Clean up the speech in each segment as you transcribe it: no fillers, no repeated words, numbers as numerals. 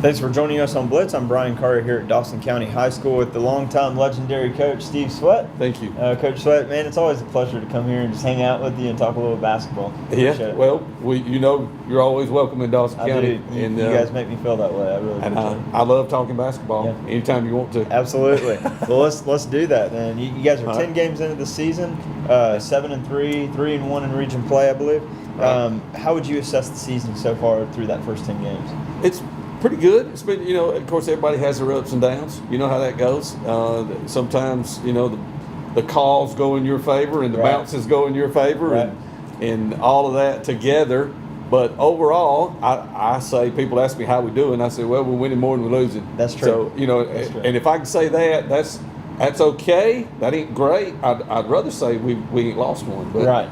Thanks for joining us on Blitz. I'm Brian Carter here at Dawson County High School with the longtime legendary coach, Steve Sweat. Thank you. Coach Sweat, man, it's always a pleasure to come here and just hang out with you and talk a little basketball. Yeah, well, you're always welcome in Dawson County. And you guys make me feel that way. I really appreciate it. I love talking basketball anytime you want to. Absolutely. Well, let's do that then. You guys are 10 games into the season, 7-3, 3-1 in region play, I believe. How would you assess the season so far through that first 10 games? It's pretty good. It's been, of course, everybody has their ups and downs. You know how that goes. Sometimes, the calls go in your favor and the bounces go in your favor and all of that together. But overall, I say, people ask me how we doing. I say, well, we're winning more than we're losing. That's true. So, and if I can say that, that's okay. That ain't great. I'd rather say we ain't lost one. But, right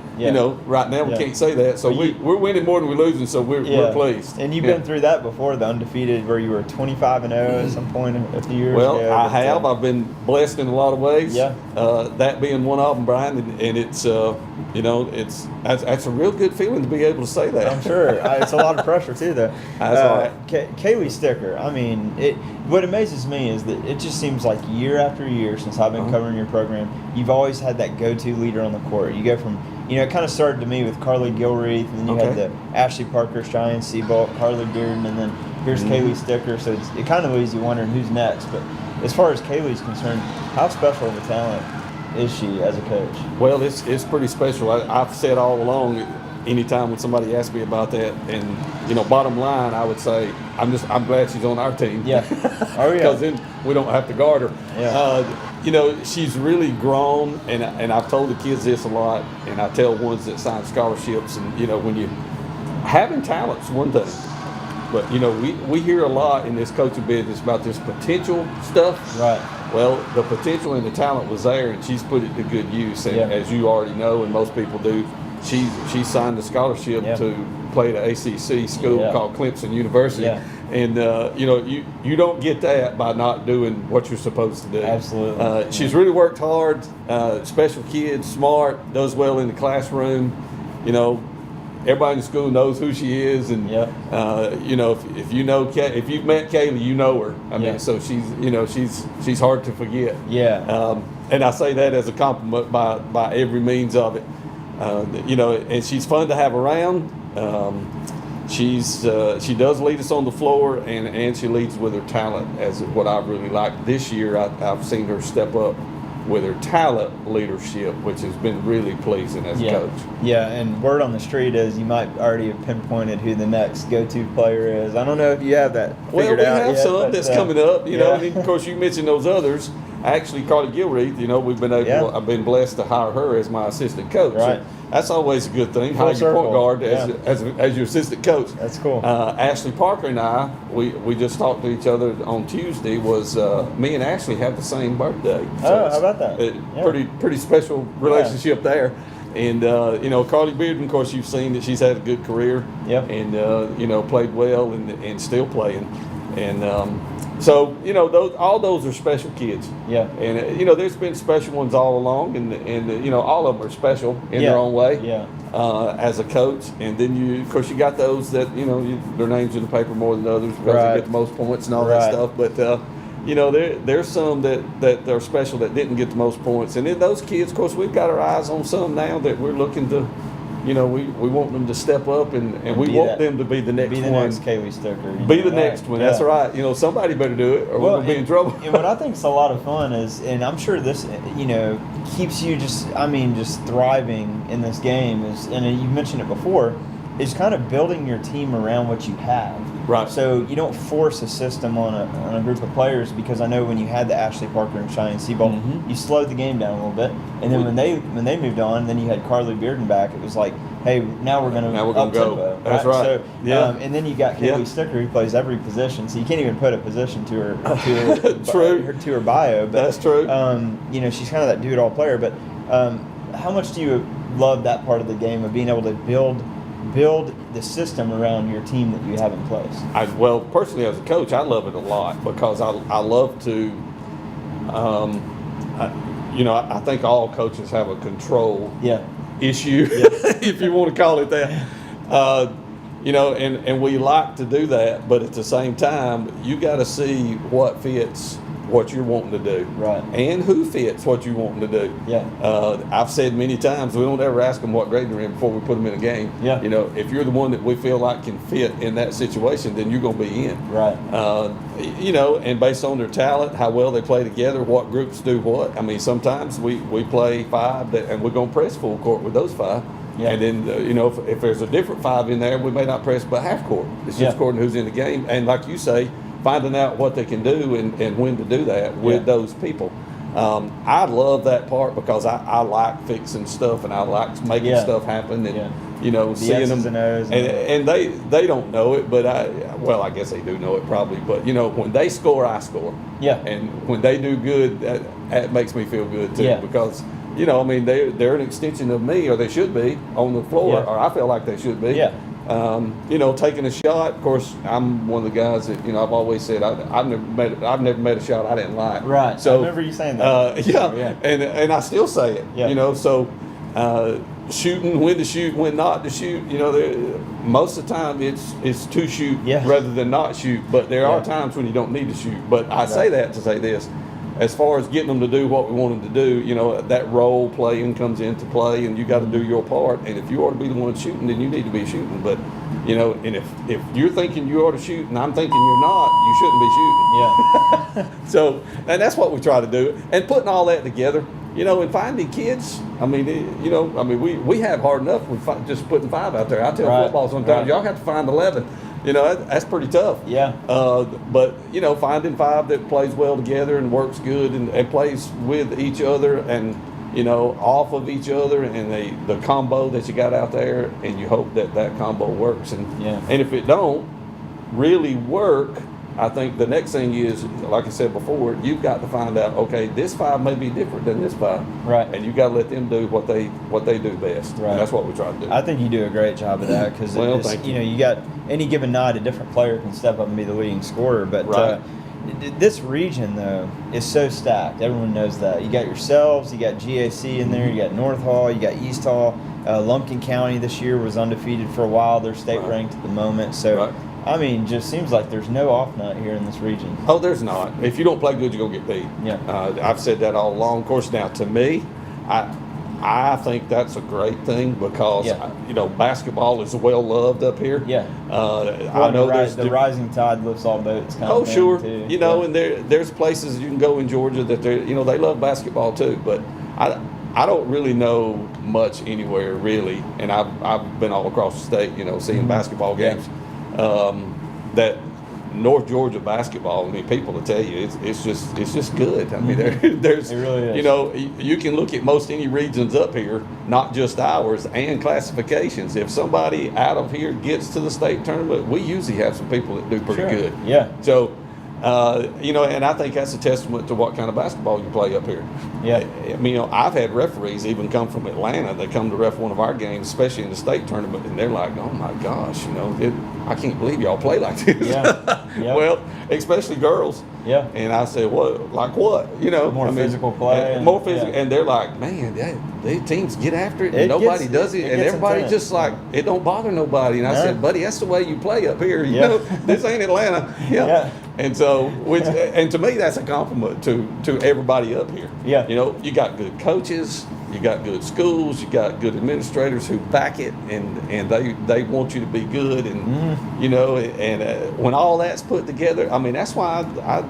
now we can't say that. So we're winning more than we're losing, so we're pleased. And you've been through that before, the undefeated, where you were 25-0 at some point a few years ago. Well, I have. I've been blessed in a lot of ways. Yeah. That being one of them, Brian, and it's that's a real good feeling to be able to say that. I'm sure. It's a lot of pressure too, though. That's right. Kaylee Sticker. I mean, what amazes me is that it just seems like year after year since I've been covering your program, you've always had that go-to leader on the court. You go from, it kind of started to me with Carly Gilreath, and then you had the Ashley Parker, Cheyenne Seabolt, Carly Bearden, and then here's Kaylee Sticker. So it kind of leaves you wondering who's next. But as far as Kaylee's concerned, how special of a talent is she as a coach? Well, it's pretty special. I've said all along, anytime when somebody asks me about that, and bottom line, I would say I'm glad she's on our team. Yeah. Oh yeah. Because then we don't have to guard her. Yeah. She's really grown, and I've told the kids this a lot, and I tell ones that sign scholarships, and when you having talent's one thing, but we hear a lot in this coaching business about this potential stuff. Right. Well, the potential and the talent was there, and she's put it to good use. And as you already know, and most people do, she signed a scholarship to play at an ACC school called Clemson University. Yeah. And you don't get that by not doing what you're supposed to do. Absolutely. She's really worked hard. Special kid, smart, does well in the classroom. Everybody in the school knows who she is, and if you've met Kaylee, you know her. I mean, so she's hard to forget. Yeah. And I say that as a compliment by every means of it. And she's fun to have around. She does lead us on the floor, and she leads with her talent, as what I really like. This year, I've seen her step up with her talent leadership, which has been really pleasing as a coach. Yeah, and word on the street is you might already have pinpointed who the next go-to player is. I don't know if you have that figured out have yet, some that's coming up, and of course you mentioned those others. Actually, Carly Gilreath, we've been I've been blessed to hire her as my assistant coach. Right. So that's always a good thing. Hire your point guard as your assistant coach. That's cool. Ashley Parker and I, we just talked to each other on Tuesday. Me and Ashley have the same birthday. So how about that? Pretty special relationship there. And Carly Bearden, of course, you've seen that she's had a good career. Yep. And played well and still playing. And so all those are special kids. Yeah. And there's been special ones all along, and all of them are special in their own way. Yeah. As a coach, and then of course you got those that their names in the paper more than others because they get the most points and all that stuff. But there's some that are special that didn't get the most points, and then those kids, of course, we've got our eyes on some now that we're looking to. We want them to step up, and we want them to be the next one. Be the next Kaylee Sticker. Be the next one. That's right. Somebody better do it, or we're going to be in trouble. And what I think is a lot of fun is, and I'm sure this, keeps you just thriving in this game is, and you mentioned it before, is kind of building your team around what you have. Right. So you don't force a system on a group of players, because I know when you had the Ashley Parker and Cheyenne Seabolt, you slowed the game down a little bit, and then when they moved on, then you had Carly Bearden back. It was like, hey, now we're going to up go. tempo. That's right. So, and then you got Kaylee Sticker, who plays every position, so you can't even put a position to her to her bio. But, that's true. She's kind of that do-it-all player. But how much do you love that part of the game of being able to build the system around your team that you have in place? Personally as a coach, I love it a lot because I love to. I think all coaches have a control issue, if you want to call it that. you know, and we like to do that, but at the same time, you got to see what fits what you're wanting to do, right? And who fits what you're wanting to do. Yeah. I've said many times we don't ever ask them what grade they're in before we put them in a game. Yeah. You know, if you're the one that we feel like can fit in that situation, then you're going to be in. Right. You know, and based on their talent, how well they play together, what groups do what. I mean, sometimes we play 5 and we're going to press full court with those 5. Yeah. And then, you know, if there's a different 5 in there, we may not press but half court. It's just according to who's in the game. And like you say, finding out what they can do and when to do that with those people. I love that part because I like fixing stuff and I like making stuff happen and you know, the seeing X's them and O's and they don't know it, but I guess they do know it probably. But you know, when they score, I score. Yeah. And when they do good, that makes me feel good too because. You know, I mean, they're an extension of me, or they should be on the floor, or I feel like they should be. Yeah. You know, taking a shot. Of course, I'm one of the guys that I've always said I've never made a shot I didn't like. Right. So I remember you saying that. Yeah. And I still say it. Yeah. You know, so shooting, when to shoot, when not to shoot. You know, most of the time it's to shoot rather than not shoot. But there are times when you don't need to shoot. But I say that to say this. As far as getting them to do what we want them to do, you know, that role playing comes into play, and you got to do your part. And if you ought to be the one shooting, then you need to be shooting. But, you know, and if you're thinking you ought to shoot, and I'm thinking you're not, you shouldn't be shooting. Yeah. So, and that's what we try to do. And putting all that together, you know, and finding kids. I mean, you know, I mean, we have hard enough with just putting 5 out there. I tell football sometimes, y'all have to find 11. You know, that's pretty tough. Yeah. But, you know, finding 5 that plays well together and works good and plays with each other and, you know, off of each other and the combo that you got out there, and you hope that combo works. And if it don't really work, I think the next thing is, like I said before, you've got to find out, okay, this 5 may be different than this 5. Right. And you got to let them do what they do best. Right. And that's what we try to do. I think you do a great job of that because, you know, you got any given night, a different player can step up and be the leading scorer. But this region, though, is so stacked. Everyone knows that. You got yourselves, you got GAC in there, you got North Hall, you got East Hall. Lumpkin County this year was undefeated for a while. They're state ranked at the moment. So, I mean, just seems like there's no off night here in this region. Oh, there's not. If you don't play good, you're going to get beat. Yeah. I've said that all along. Of course, now, to me, I think that's a great thing because, you know, basketball is well loved up here. Yeah. I know the rising tide lifts all boats kind of thing, sure. too. You know, and there's places you can go in Georgia that they love basketball too. But I don't really know much anywhere really, and I've been all across the state, you know, seeing basketball games. That North Georgia basketball, I mean, people will tell you it's just good. I mean, there's it really is. You know, you can look at most any regions up here, not just ours, and classifications. If somebody out of here gets to the state tournament, we usually have some people that do pretty good. Yeah. So, you know, and I think that's a testament to what kind of basketball you play up here. Yeah. I mean, you know, I've had referees even come from Atlanta that come to ref one of our games, especially in the state tournament, and they're like, "Oh my gosh, you know, I can't believe y'all play like this." Yeah. Well, especially girls. Yeah. And I said, "What? Like what? You know, more physical play. More physical." And they're like, "Man, they teams get after it, and nobody does it, and everybody intense. Just like it don't bother nobody." And I said, "Buddy, that's the way you play up here. You know, this ain't Atlanta." Yeah. And so, and to me, that's a compliment to everybody up here. Yeah. You know, you got good coaches, you got good schools, you got good administrators who back it, and they want you to be good, and you know, and when all that's put together, I mean, that's why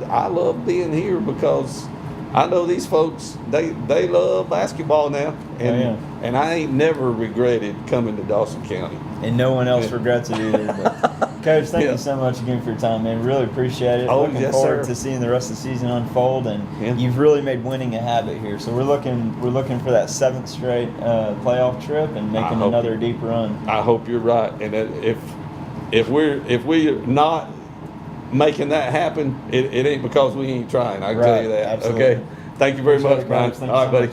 I love being here because I know these folks they love basketball now, and I ain't never regretted coming to Dawson County. And no one else regrets it either. But Coach, thank you so much again for your time, man. Really appreciate it. Looking forward to seeing the rest of the season unfold, and you've really made winning a habit here. So we're looking for that 7th straight playoff trip and making another deep run. I hope you're right, and if we're not making that happen, it ain't because we ain't trying. I can tell you that. Absolutely. Okay. Thank you very much, Brian. All right, buddy.